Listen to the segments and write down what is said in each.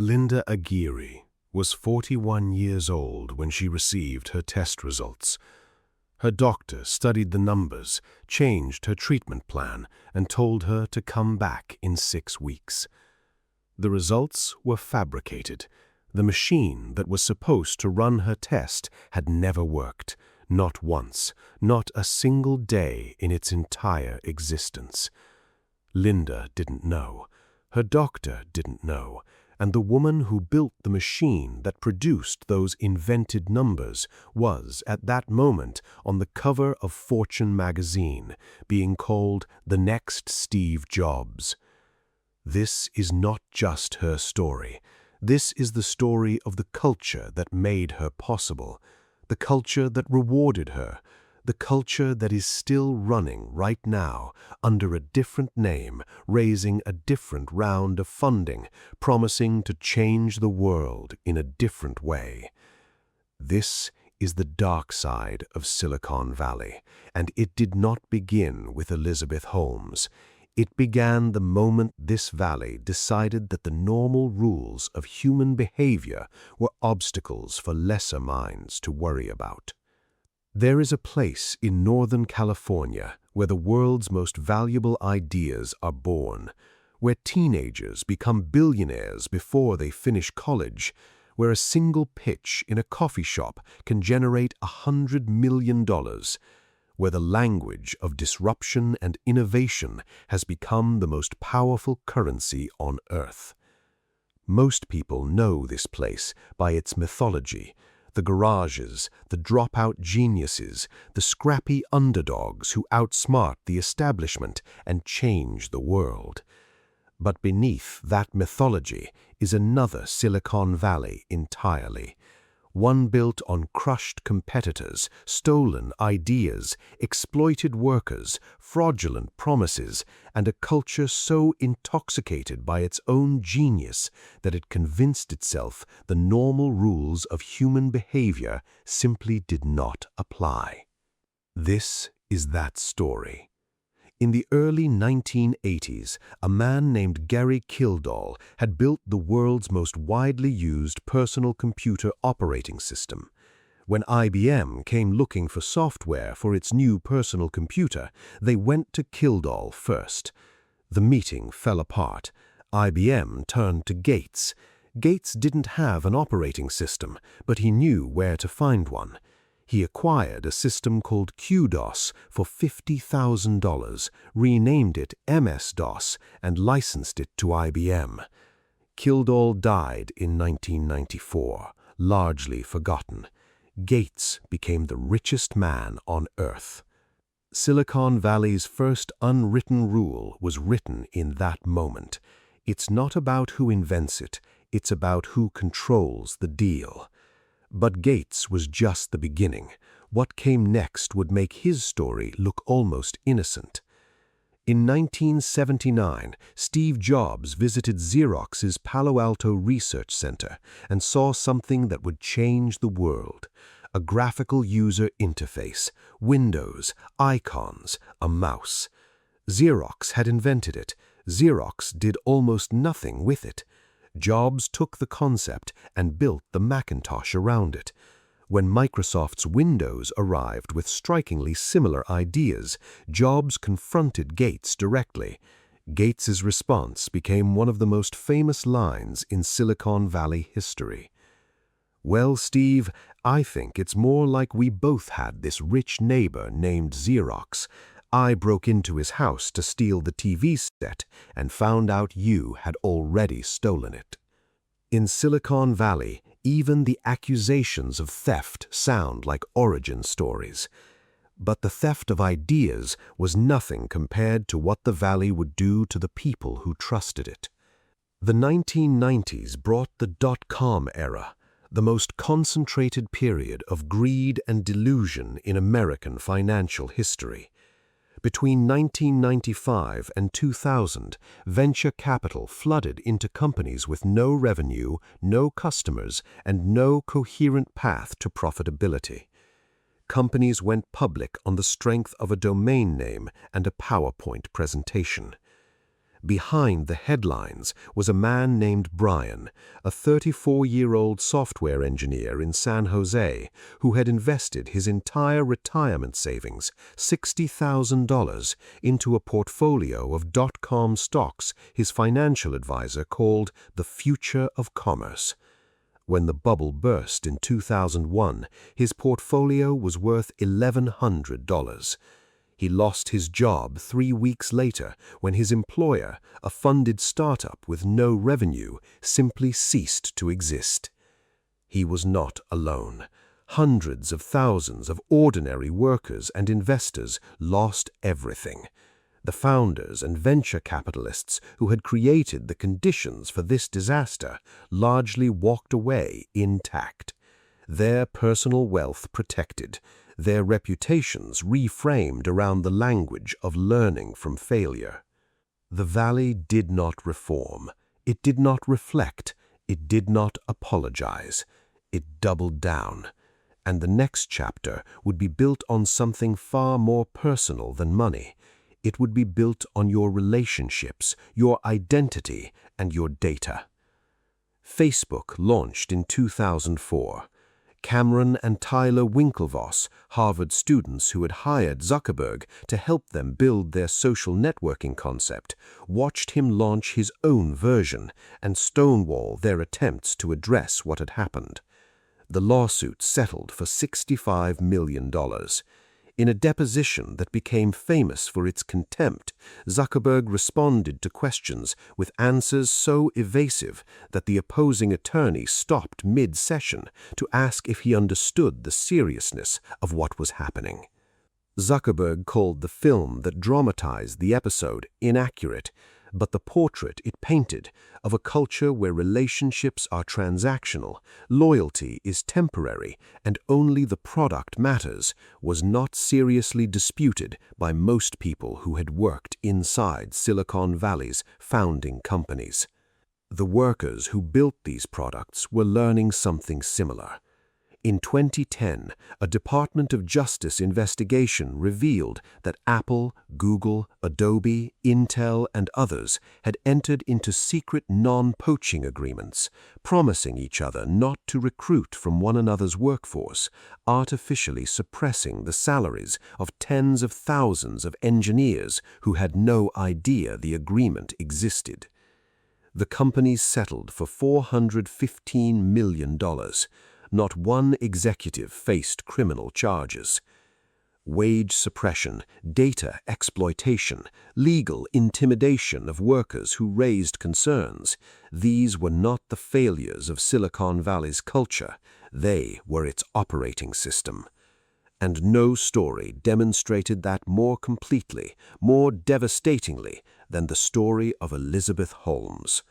Linda Aguirre was 41 years old when she received her test results. Her doctor studied the numbers, changed her treatment plan, and told her to come back in 6 weeks. The results were fabricated. The machine that was supposed to run her test had never worked, not once, not a single day in its entire existence. Linda didn't know. Her doctor didn't know. And the woman who built the machine that produced those invented numbers was, at that moment, on the cover of Fortune magazine, being called the next Steve Jobs. This is not just her story. This is the story of the culture that made her possible, the culture that rewarded her, the culture that is still running right now under a different name, raising a different round of funding, promising to change the world in a different way. This is the dark side of Silicon Valley, and it did not begin with Elizabeth Holmes. It began the moment this valley decided that the normal rules of human behavior were obstacles for lesser minds to worry about. There is a place in Northern California where the world's most valuable ideas are born, where teenagers become billionaires before they finish college, where a single pitch in a coffee shop can generate $100 million, where the language of disruption and innovation has become the most powerful currency on earth. Most people know this place by its mythology. The garages, the dropout geniuses, the scrappy underdogs who outsmart the establishment and change the world. But beneath that mythology is another Silicon Valley entirely, one built on crushed competitors, stolen ideas, exploited workers, fraudulent promises, and a culture so intoxicated by its own genius that it convinced itself the normal rules of human behavior simply did not apply. This is that story. In the early 1980s, a man named Gary Kildall had built the world's most widely used personal computer operating system. When IBM came looking for software for its new personal computer, they went to Kildall first. The meeting fell apart. IBM turned to Gates. Gates didn't have an operating system, but he knew where to find one. He acquired a system called QDOS for $50,000, renamed it MS-DOS, and licensed it to IBM. Kildall died in 1994, largely forgotten. Gates became the richest man on Earth. Silicon Valley's first unwritten rule was written in that moment. It's not about who invents it, it's about who controls the deal. But Gates was just the beginning. What came next would make his story look almost innocent. In 1979, Steve Jobs visited Xerox's Palo Alto Research Center and saw something that would change the world. A graphical user interface, windows, icons, a mouse. Xerox had invented it. Xerox did almost nothing with it. Jobs took the concept and built the Macintosh around it. When Microsoft's Windows arrived with strikingly similar ideas, Jobs confronted Gates directly. Gates's response became one of the most famous lines in Silicon Valley history. "Well, Steve, I think it's more like we both had this rich neighbor named Xerox. I broke into his house to steal the TV set and found out you had already stolen it." In Silicon Valley, even the accusations of theft sound like origin stories. But the theft of ideas was nothing compared to what the valley would do to the people who trusted it. The 1990s brought the dot-com era, the most concentrated period of greed and delusion in American financial history. Between 1995 and 2000, venture capital flooded into companies with no revenue, no customers, and no coherent path to profitability. Companies went public on the strength of a domain name and a PowerPoint presentation. Behind the headlines was a man named Brian, a 34-year-old software engineer in San Jose who had invested his entire retirement savings, $60,000, into a portfolio of dot-com stocks his financial advisor called the future of commerce. When the bubble burst in 2001, his portfolio was worth $1,100. He lost his job 3 weeks later when his employer, a funded startup with no revenue, simply ceased to exist. He was not alone. Hundreds of thousands of ordinary workers and investors lost everything. The founders and venture capitalists who had created the conditions for this disaster largely walked away intact. Their personal wealth protected, their reputations reframed around the language of learning from failure. The valley did not reform. It did not reflect. It did not apologize. It doubled down. And the next chapter would be built on something far more personal than money. It would be built on your relationships, your identity, and your data. Facebook launched in 2004. Cameron and Tyler Winklevoss, Harvard students who had hired Zuckerberg to help them build their social networking concept, watched him launch his own version and stonewall their attempts to address what had happened. The lawsuit settled for $65 million. In a deposition that became famous for its contempt, Zuckerberg responded to questions with answers so evasive that the opposing attorney stopped mid-session to ask if he understood the seriousness of what was happening. Zuckerberg called the film that dramatized the episode inaccurate, but the portrait it painted of a culture where relationships are transactional, loyalty is temporary, and only the product matters was not seriously disputed by most people who had worked inside Silicon Valley's founding companies. The workers who built these products were learning something similar. In 2010, a Department of Justice investigation revealed that Apple, Google, Adobe, Intel, and others had entered into secret non-poaching agreements, promising each other not to recruit from one another's workforce, artificially suppressing the salaries of tens of thousands of engineers who had no idea the agreement existed. The companies settled for $415 million. Not one executive faced criminal charges. Wage suppression, data exploitation, legal intimidation of workers who raised concerns, these were not the failures of Silicon Valley's culture, they were its operating system. And no story demonstrated that more completely, more devastatingly than the story of Elizabeth Holmes.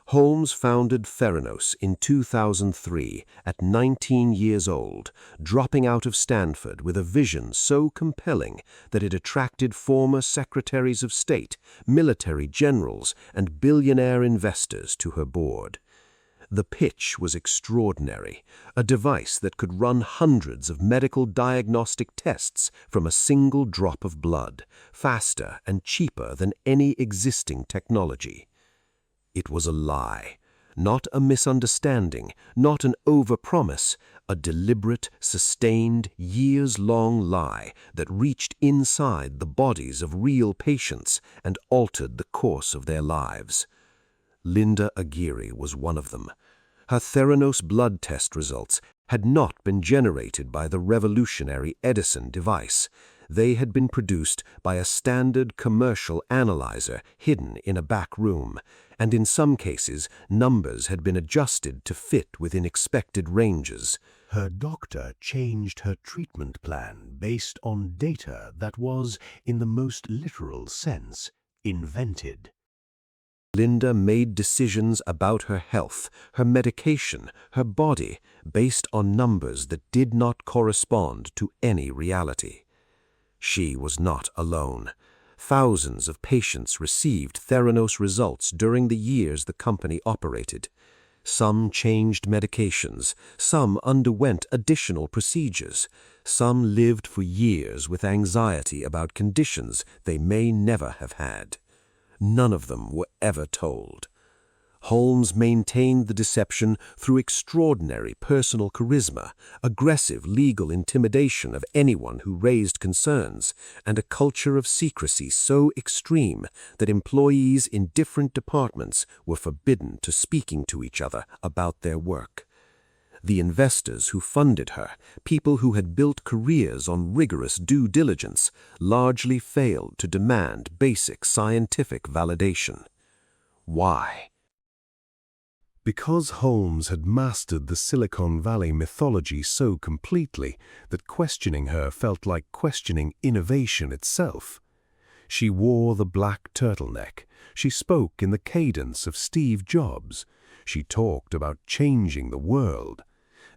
Holmes founded Theranos in 2003 at 19 years old, dropping out of Stanford with a vision so compelling that it attracted former secretaries of state, military generals, and billionaire investors to her board. The pitch was extraordinary, a device that could run hundreds of medical diagnostic tests from a single drop of blood, faster and cheaper than any existing technology. It was a lie, not a misunderstanding, not an overpromise, a deliberate, sustained, years-long lie that reached inside the bodies of real patients and altered the course of their lives. Linda Aguirre was one of them. Her Theranos blood test results had not been generated by the revolutionary Edison device. They had been produced by a standard commercial analyzer hidden in a back room, and in some cases, numbers had been adjusted to fit within expected ranges. Her doctor changed her treatment plan based on data that was, in the most literal sense, invented. Linda made decisions about her health, her medication, her body, based on numbers that did not correspond to any reality. She was not alone. Thousands of patients received Theranos results during the years the company operated. Some changed medications, some underwent additional procedures, some lived for years with anxiety about conditions they may never have had. none of them were ever told. Holmes maintained the deception through extraordinary personal charisma, aggressive legal intimidation of anyone who raised concerns, and a culture of secrecy so extreme that employees in different departments were forbidden to speaking to each other about their work. The investors who funded her, people who had built careers on rigorous due diligence, largely failed to demand basic scientific validation. Why? Because Holmes had mastered the Silicon Valley mythology so completely that questioning her felt like questioning innovation itself. She wore the black turtleneck. She spoke in the cadence of Steve Jobs. She talked about changing the world.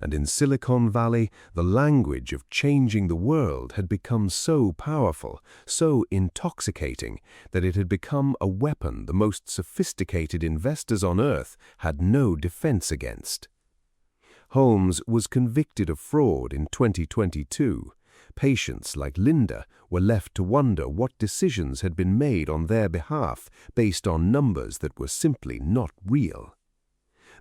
And in Silicon Valley, the language of changing the world had become so powerful, so intoxicating, that it had become a weapon the most sophisticated investors on Earth had no defense against. Holmes was convicted of fraud in 2022. Patients like Linda were left to wonder what decisions had been made on their behalf based on numbers that were simply not real.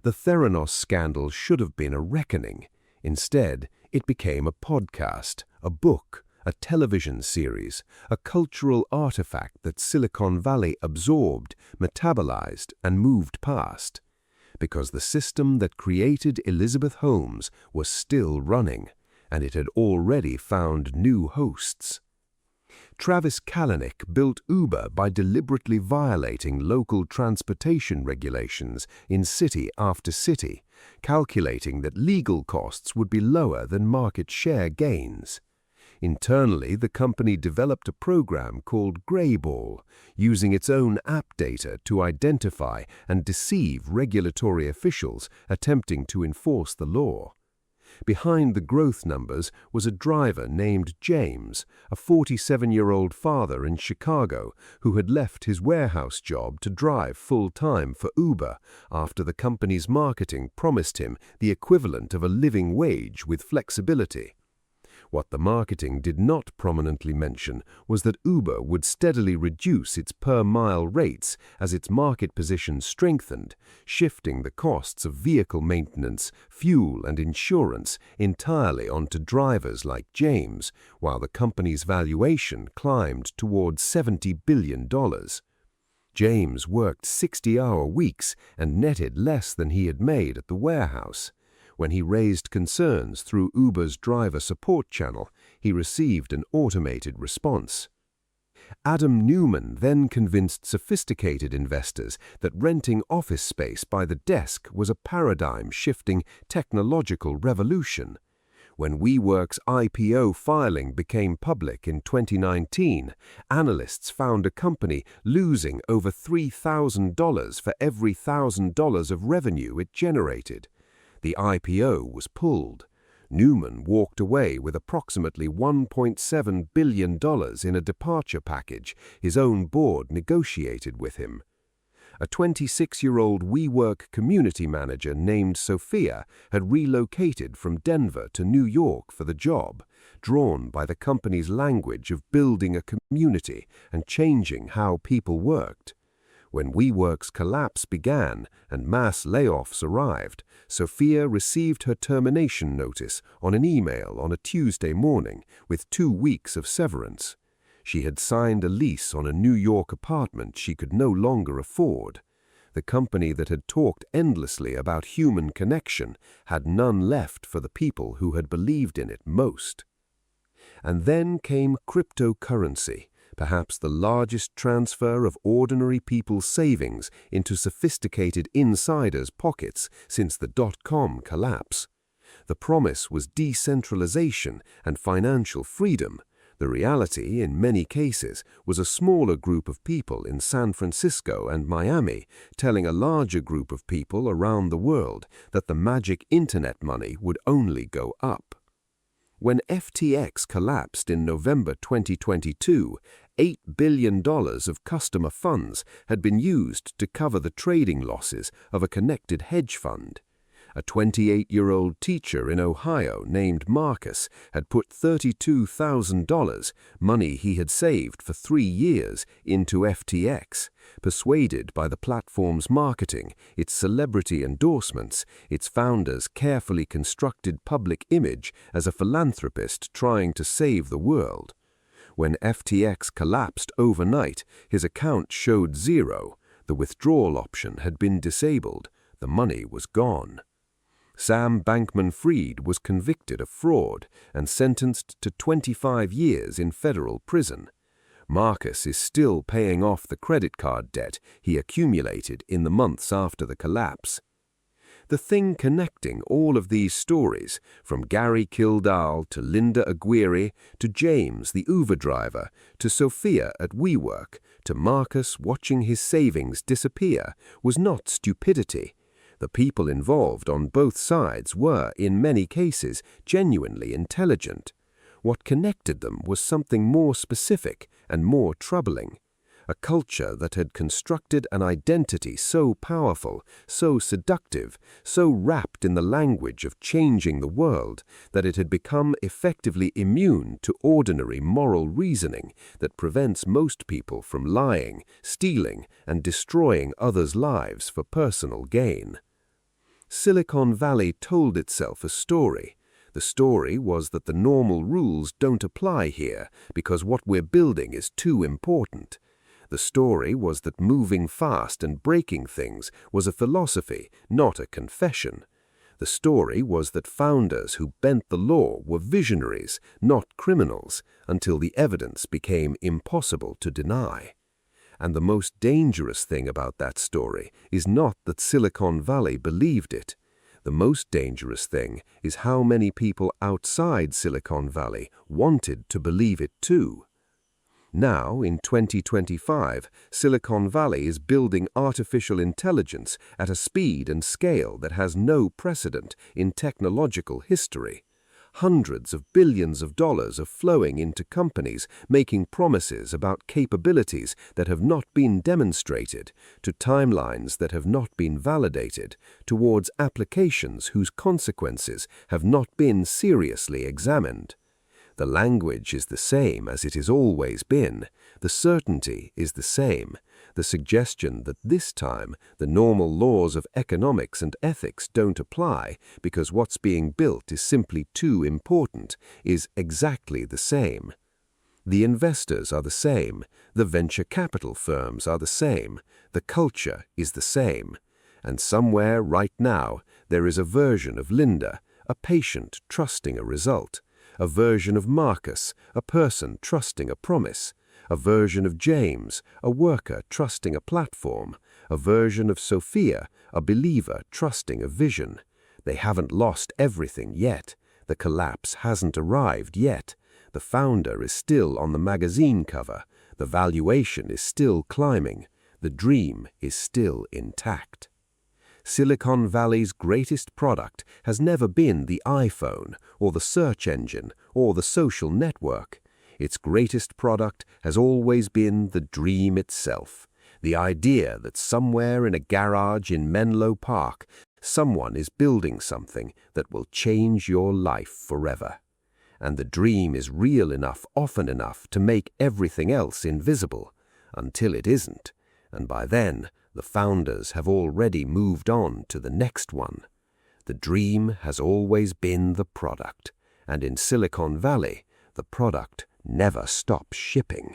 The Theranos scandal should have been a reckoning. Instead, it became a podcast, a book, a television series, a cultural artifact that Silicon Valley absorbed, metabolized, and moved past. Because the system that created Elizabeth Holmes was still running, and it had already found new hosts. Travis Kalanick built Uber by deliberately violating local transportation regulations in city after city, calculating that legal costs would be lower than market share gains. Internally, the company developed a program called Greyball, using its own app data to identify and deceive regulatory officials attempting to enforce the law. Behind the growth numbers was a driver named James, a 47-year-old father in Chicago who had left his warehouse job to drive full-time for Uber after the company's marketing promised him the equivalent of a living wage with flexibility. What the marketing did not prominently mention was that Uber would steadily reduce its per-mile rates as its market position strengthened, shifting the costs of vehicle maintenance, fuel, and insurance entirely onto drivers like James, while the company's valuation climbed towards $70 billion. James worked 60-hour weeks and netted less than he had made at the warehouse. When he raised concerns through Uber's driver support channel, he received an automated response. Adam Neumann then convinced sophisticated investors that renting office space by the desk was a paradigm-shifting technological revolution. When WeWork's IPO filing became public in 2019, analysts found a company losing over $3,000 for every $1,000 of revenue it generated. The IPO was pulled. Neumann walked away with approximately $1.7 billion in a departure package his own board negotiated with him. A 26-year-old WeWork community manager named Sophia had relocated from Denver to New York for the job, drawn by the company's language of building a community and changing how people worked. When WeWork's collapse began and mass layoffs arrived, Sophia received her termination notice on an email on a Tuesday morning with 2 weeks of severance. She had signed a lease on a New York apartment she could no longer afford. The company that had talked endlessly about human connection had none left for the people who had believed in it most. And then came cryptocurrency, perhaps the largest transfer of ordinary people's savings into sophisticated insiders' pockets since the dot-com collapse. The promise was decentralization and financial freedom. The reality, in many cases, was a smaller group of people in San Francisco and Miami telling a larger group of people around the world that the magic internet money would only go up. When FTX collapsed in November 2022, $8 billion of customer funds had been used to cover the trading losses of a connected hedge fund. A 28-year-old teacher in Ohio named Marcus had put $32,000, money he had saved for 3 years, into FTX, persuaded by the platform's marketing, its celebrity endorsements, its founder's carefully constructed public image as a philanthropist trying to save the world. When FTX collapsed overnight, his account showed zero. The withdrawal option had been disabled. The money was gone. Sam Bankman-Fried was convicted of fraud and sentenced to 25 years in federal prison. Marcus is still paying off the credit card debt he accumulated in the months after the collapse. The thing connecting all of these stories, from Gary Kildall to Linda Aguirre to James the Uber driver to Sophia at WeWork to Marcus watching his savings disappear, was not stupidity. The people involved on both sides were, in many cases, genuinely intelligent. What connected them was something more specific and more troubling. A culture that had constructed an identity so powerful, so seductive, so wrapped in the language of changing the world, that it had become effectively immune to ordinary moral reasoning that prevents most people from lying, stealing, and destroying others' lives for personal gain. Silicon Valley told itself a story. The story was that the normal rules don't apply here because what we're building is too important. The story was that moving fast and breaking things was a philosophy, not a confession. The story was that founders who bent the law were visionaries, not criminals, until the evidence became impossible to deny. And the most dangerous thing about that story is not that Silicon Valley believed it. The most dangerous thing is how many people outside Silicon Valley wanted to believe it too. Now, in 2025, Silicon Valley is building artificial intelligence at a speed and scale that has no precedent in technological history. Hundreds of billions of dollars are flowing into companies making promises about capabilities that have not been demonstrated, to timelines that have not been validated, towards applications whose consequences have not been seriously examined. The language is the same as it has always been. The certainty is the same. The suggestion that this time the normal laws of economics and ethics don't apply because what's being built is simply too important is exactly the same. The investors are the same. The venture capital firms are the same. The culture is the same. And somewhere right now there is a version of Linda, a patient trusting a result. A version of Marcus, a person trusting a promise. A version of James, a worker trusting a platform. A version of Sophia, a believer trusting a vision. They haven't lost everything yet. The collapse hasn't arrived yet. The founder is still on the magazine cover. The valuation is still climbing. The dream is still intact. Silicon Valley's greatest product has never been the iPhone or the search engine or the social network. Its greatest product has always been the dream itself, the idea that somewhere in a garage in Menlo Park, someone is building something that will change your life forever. And the dream is real enough often enough to make everything else invisible, until it isn't, and by then the founders have already moved on to the next one. The dream has always been the product, and in Silicon Valley, the product never stops shipping.